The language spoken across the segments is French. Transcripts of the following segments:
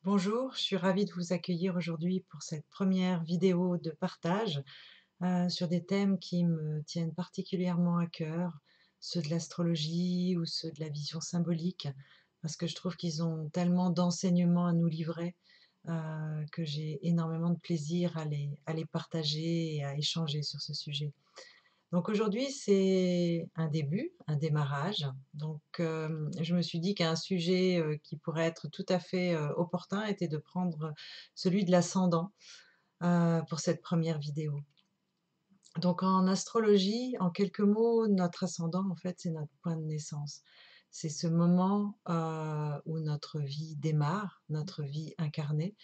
Bonjour, je suis ravie de vous accueillir aujourd'hui pour cette première vidéo de partage sur des thèmes qui me tiennent particulièrement à cœur, ceux de l'astrologie ou ceux de la vision symbolique, parce que je trouve qu'ils ont tellement d'enseignements à nous livrer que j'ai énormément de plaisir à les partager et à échanger sur ce sujet. Donc aujourd'hui, c'est un début, un démarrage. Donc, je me suis dit qu'un sujet, qui pourrait être tout à fait, opportun était de prendre celui de l'ascendant, pour cette première vidéo. Donc en astrologie, en quelques mots, notre ascendant, en fait, c'est notre point de naissance. C'est ce moment, où notre vie démarre, notre vie incarnée.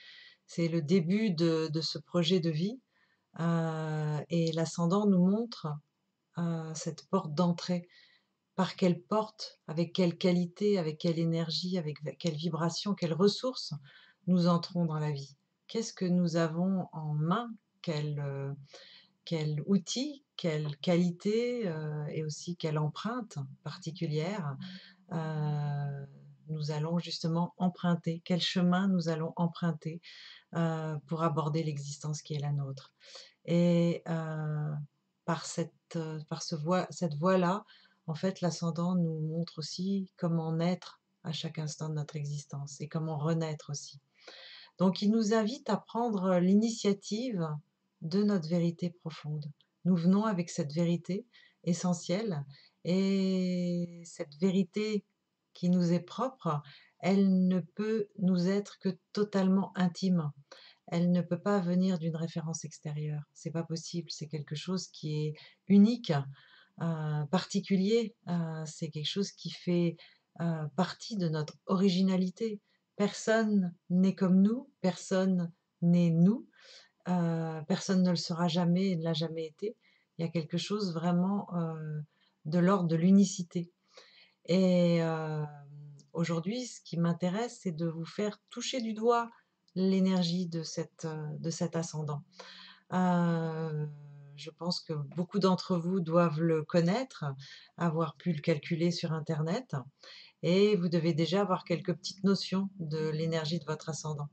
C'est le début de ce projet de vie, et l'ascendant nous montre, cette porte d'entrée. Par quelle porte, avec quelle qualité, avec quelle énergie, avec quelle vibration, quelles ressources nous entrons dans la vie? Qu'est-ce que nous avons en main? Quel outil, quelle qualité, et aussi quelle empreinte particulière, nous allons justement emprunter? Quel chemin nous allons emprunter, pour aborder l'existence qui est la nôtre? Et par cette voie-là, en fait, l'ascendant nous montre aussi comment naître à chaque instant de notre existence et comment renaître aussi. Donc il nous invite à prendre l'initiative de notre vérité profonde. Nous venons avec cette vérité essentielle et cette vérité qui nous est propre, elle ne peut nous être que totalement intime. Elle ne peut pas venir d'une référence extérieure. C'est pas possible, c'est quelque chose qui est unique, particulier, c'est quelque chose qui fait, partie de notre originalité. Personne n'est comme nous, personne n'est nous, personne ne le sera jamais et ne l'a jamais été. Il y a quelque chose vraiment, de l'ordre de l'unicité et aujourd'hui, ce qui m'intéresse, c'est de vous faire toucher du doigt l'énergie de cet ascendant. Heu, je pense que beaucoup d'entre vous doivent le connaître, avoir pu le calculer sur internet et vous devez déjà avoir quelques petites notions de l'énergie de votre ascendant.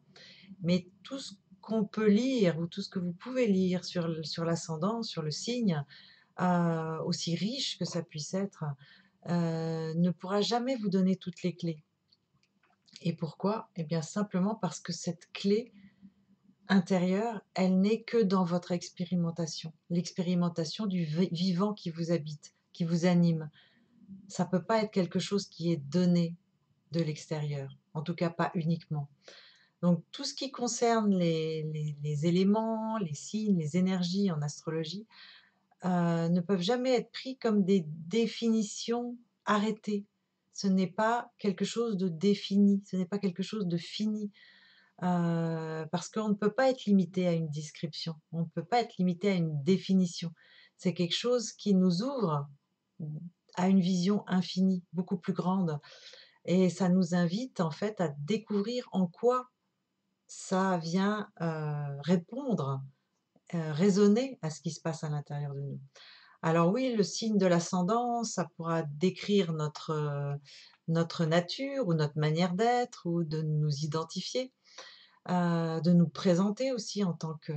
Mais tout ce qu'on peut lire ou tout ce que vous pouvez lire sur l'ascendant, sur le signe, aussi riche que ça puisse être, ne pourra jamais vous donner toutes les clés. Et pourquoi? Eh bien simplement parce que cette clé intérieure, elle n'est que dans votre expérimentation, l'expérimentation du vivant qui vous habite, qui vous anime. Ça peut pas être quelque chose qui est donné de l'extérieur, en tout cas pas uniquement. Donc tout ce qui concerne les éléments, les signes, les énergies en astrologie, ne peuvent jamais être pris comme des définitions arrêtées. Ce n'est pas quelque chose de défini, ce n'est pas quelque chose de fini, parce qu'on ne peut pas être limité à une description, on ne peut pas être limité à une définition. C'est quelque chose qui nous ouvre à une vision infinie, beaucoup plus grande et ça nous invite en fait à découvrir en quoi ça vient, répondre, résonner à ce qui se passe à l'intérieur de nous. Alors oui, le signe de l'ascendant, ça pourra décrire notre nature ou notre manière d'être ou de nous identifier, de nous présenter aussi en tant que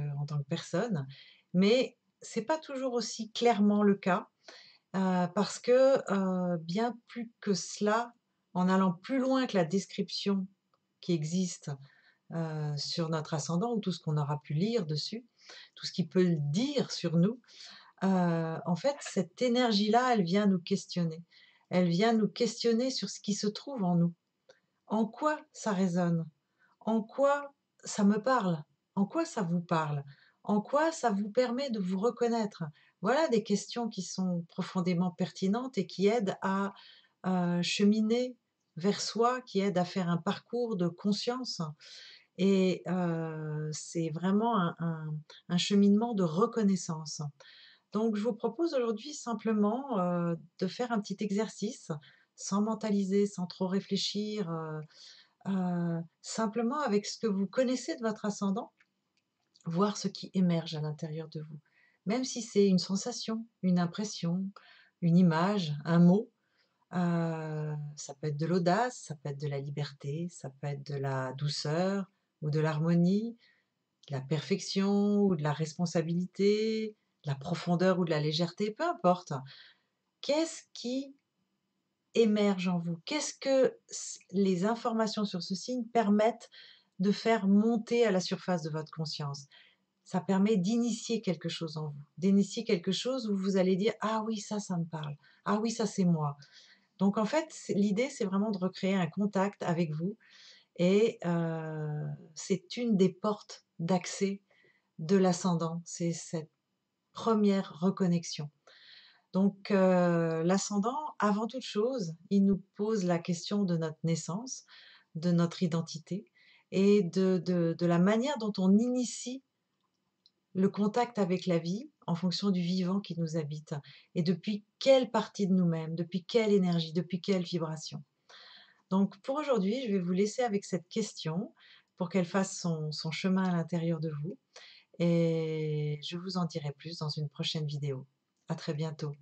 personne. Mais c'est pas toujours aussi clairement le cas, parce que, bien plus que cela, en allant plus loin que la description qui existe, sur notre ascendant ou tout ce qu'on aura pu lire dessus, tout ce qui peut le dire sur nous, en fait, cette énergie-là, elle vient nous questionner. Elle vient nous questionner sur ce qui se trouve en nous. En quoi ça résonne? En quoi ça me parle? En quoi ça vous parle? En quoi ça vous permet de vous reconnaître? Voilà des questions qui sont profondément pertinentes et qui aident à, cheminer vers soi, qui aident à faire un parcours de conscience et c'est vraiment un cheminement de reconnaissance. Donc je vous propose aujourd'hui simplement, de faire un petit exercice, sans mentaliser, sans trop réfléchir, simplement avec ce que vous connaissez de votre ascendant, voir ce qui émerge à l'intérieur de vous. Même si c'est une sensation, une impression, une image, un mot, ça peut être de l'audace, ça peut être de la liberté, ça peut être de la douceur, ou de l'harmonie, de la perfection ou de la responsabilité, de la profondeur ou de la légèreté, peu importe. Qu'est-ce qui émerge en vous? Qu'est-ce que les informations sur ce signe permettent de faire monter à la surface de votre conscience? Ça permet d'initier quelque chose en vous, d'initier quelque chose où vous allez dire: «Ah oui, ça me parle. Ah oui, ça, c'est moi». Donc en fait, l'idée, c'est vraiment de recréer un contact avec vous et c'est une des portes d'accès de l'ascendant, c'est cette première reconnexion. Donc l'ascendant, avant toute chose, il nous pose la question de notre naissance, de notre identité et de la manière dont on initie le contact avec la vie en fonction du vivant qui nous habite et depuis quelle partie de nous-mêmes, depuis quelle énergie, depuis quelle vibration. Donc pour aujourd'hui, je vais vous laisser avec cette question pour qu'elle fasse son chemin à l'intérieur de vous et je vous en dirai plus dans une prochaine vidéo. À très bientôt.